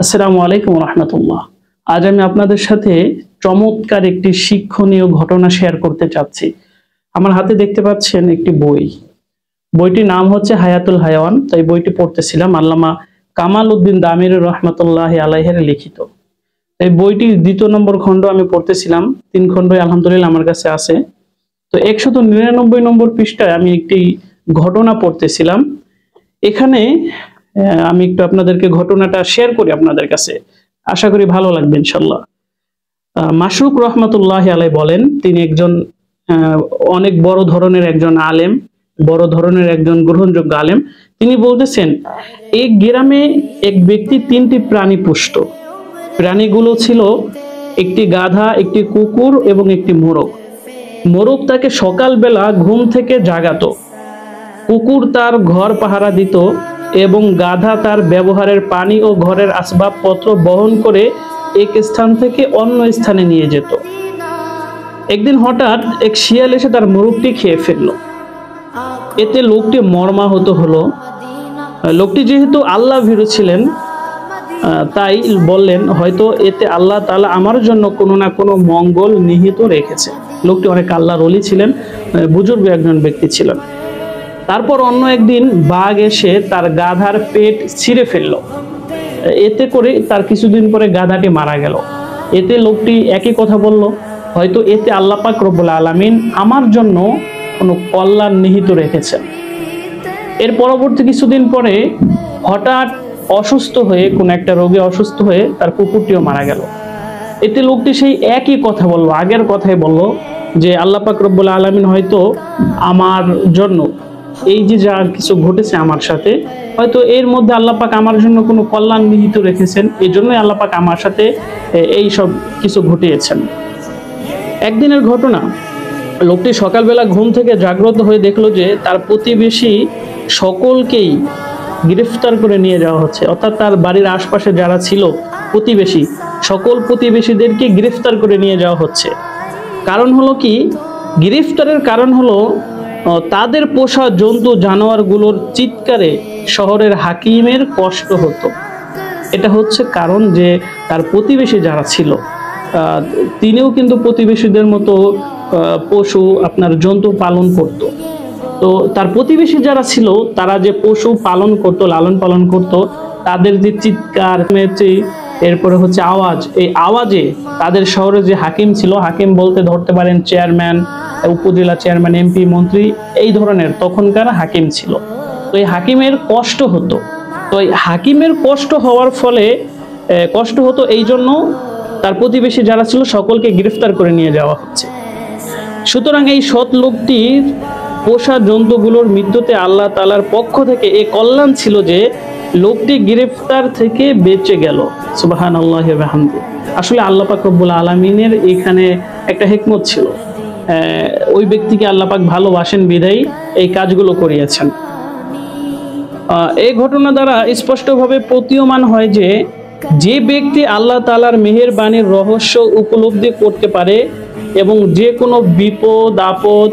আসসালামু আলাইকুম রাহমাতুল্লাহ। আজ আমি আপনাদের সাথে চমৎকার একটি শিক্ষণীয় ঘটনা শেয়ার করতে চাচ্ছি। আমার হাতে দেখতে পাচ্ছেন একটি বই। বইটির নাম হচ্ছে হায়াতুল হায়াওয়ান। তাই বইটি পড়তেছিলাম, আল্লামা কামাল উদ্দিন দামির রহমাতুল্লাহি আলাইহির লিখিত। এই বইটির ২য় নম্বর খণ্ড আমি পড়তেছিলাম। ৩ খণ্ডই আলহামদুলিল্লাহ আমার কাছে আছে। তো ১৯৯ নম্বর পৃষ্ঠায় আমি একটি ঘটনা পড়তেছিলাম। এখানে আমি একটু আপনাদেরকে ঘটনাটা শেয়ার করি আপনাদের কাছে, আশা করি ভালো লাগবে ইনশাল্লাহ। মাশরুক রহমাতুল্লাহি আলাইহি বলেন, তিনি একজন অনেক বড় ধরনের একজন আলেম, বড় ধরনের একজন গ্রহণযোগ্য আলেম। তিনি বলতেছেন, এই গ্রামে এক ব্যক্তি ৩টি প্রাণী পুষত। প্রাণীগুলো ছিল একটি গাধা, একটি কুকুর এবং একটি মোরগ। মোরগ তাকে সকালবেলা ঘুম থেকে জাগাতো, কুকুর তার ঘর পাহারা দিত এবং গাধা তার ব্যবহারের পানি ও ঘরের আসবাবপত্র বহন করে এক স্থান থেকে অন্য স্থানে নিয়ে যেত। একদিন হঠাৎ এক শিয়াল এসে তার মোরগটি খেয়ে ফেলল। এতে লোকটি মর্মাহত হলো। লোকটি যেহেতু আল্লাহ ভীরু ছিলেন, তাই বললেন, হয়তো এতে আল্লাহ তাআলা আমার জন্য কোনো না কোনো মঙ্গল নিহিত রেখেছে। লোকটি অনেক আল্লাহর ওলি ছিলেন, বুজুর্গ একজন ব্যক্তি ছিলেন। তারপর অন্য একদিন বাঘ এসে তার গাধার পেট ছিঁড়ে ফেলল। এতে করে তার কিছুদিন পরে গাধাটি মারা গেল। এতে লোকটি একই কথা বলল, হয়তো এতে আল্লাহ পাক রব্বুল আলামিন আমার জন্য কোনো কল্যাণ নিহিত রেখেছেন। এর পরবর্তী কিছুদিন পরে হঠাৎ অসুস্থ হয়ে, কোন একটা রোগে অসুস্থ হয়ে তার কুকুরটিও মারা গেল। এতে লোকটি সেই একই কথা বলল, আগের কথাই বলল যে আল্লাহ পাক রব্বুল আলামিন হয়তো আমার জন্য এই যে যা কিছু ঘটেছে আমার সাথে, হয়তো এর মধ্যে আল্লাহ পাক আমার জন্য কোনো কল্যাণ নিহিত রেখেছেন, এই জন্যই আল্লাহ পাক আমার সাথে এই সব কিছু ঘটিয়েছেন। একদিনের ঘটনা, লোকটি সকালবেলা ঘুম থেকে জাগ্রত হয়ে দেখলো যে তার প্রতিবেশী সকলকেই গ্রেফতার করে নিয়ে যাওয়া হচ্ছে। অর্থাৎ তার বাড়ির আশপাশে যারা ছিল প্রতিবেশী, সকল প্রতিবেশীদেরকে গ্রেফতার করে নিয়ে যাওয়া হচ্ছে। কারণ হলো কি, গ্রেফতারের কারণ হলো তাদের পোষা জন্তু জানোয়ারগুলোর চিৎকারে শহরের হাকিমের কষ্ট হতো। এটা হচ্ছে কারণ যে তার প্রতিবেশী যারা ছিল, তিনিও কিন্তু প্রতিবেশীদের মতো পশু, আপনার জন্তু পালন করত। তো তার প্রতিবেশী যারা ছিল, তারা যে পশু পালন করত, লালন পালন করত, তাদের যে চিৎকার, এরপরে হচ্ছে আওয়াজ, এই আওয়াজে তাদের শহরে যে হাকিম ছিল, হাকিম বলতে ধরতে পারেন চেয়ারম্যান, উপজেলা চেয়ারম্যান, এমপি, মন্ত্রী, এই ধরনের তখনকার হাকিম ছিল। তো এই হাকিমের কষ্ট হতো। তো এই হাকিমের কষ্ট হওয়ার ফলে কষ্ট হতো, এই জন্য তার প্রতিবেশী যারা ছিল সকলকে গ্রেফতার করে নিয়ে যাওয়া হচ্ছে। সুতরাং এই সৎ লোকটির পোষা জন্তুগুলোর মৃত্যুতে আল্লাহ তাআলার পক্ষ থেকে এই কল্যাণ ছিল যে লোকটি গ্রেফতার থেকে বেঁচে গেল। সুবহানাল্লাহি ওয়া বিহামদিহি। আসলে আল্লাহ পাক রব্বুল আলামিনের এখানে একটা হিকমত ছিল। ওই ব্যক্তিকে আল্লাহ পাক ভালোবাসেন বিধায় এই কাজগুলো করিয়েছেন। এই ঘটনা দ্বারা স্পষ্টভাবে প্রতীয়মান হয় যে যে ব্যক্তি আল্লাহ তাআলার মেহেরবানির রহস্য উপলব্ধি করতে পারে এবং যে কোনো বিপদ আপদ,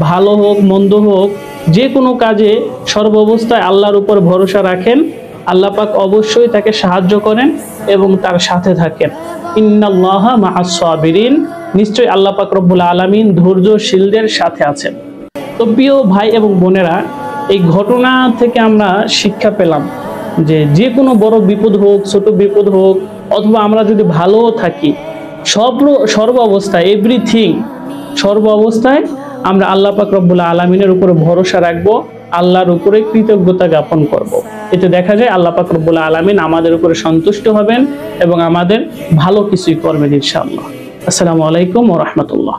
ভালো হোক মন্দ হোক, যে কোনো কাজে সর্বাবস্থায় আল্লাহর উপর ভরসা রাখেন, আল্লাহ পাক অবশ্যই তাকে সাহায্য করেন এবং তার সাথে থাকেন। ইন্নাল্লাহা মাআস সাবিরিন, নিশ্চয়ই আল্লাহ পাক রব্বুল আলামিন ধৈর্যশীলদের সাথে আছেন। তো প্রিয় ভাই এবং বোনেরা, এই ঘটনা থেকে আমরা শিক্ষা পেলাম যে যে কোনো বড় বিপদ হোক, ছোট বিপদ হোক, অথবা আমরা যদি ভালোও থাকি, সর্ব অবস্থায়, এভরিথিং, সর্ব অবস্থায় আমরা আল্লাহ পাক রব্বুল আলামিনের উপরে ভরসা রাখবো, আল্লাহর উপরে কৃতজ্ঞতা জ্ঞাপন করব। এতে দেখা যায় আল্লাহ পাক রব্বুল আলামিন আমাদের উপরে সন্তুষ্ট হবেন এবং আমাদের ভালো কিছুই করবেন ইনশাআল্লাহ। আসসালামু আলাইকুম ওয়া রাহমাতুল্লাহ।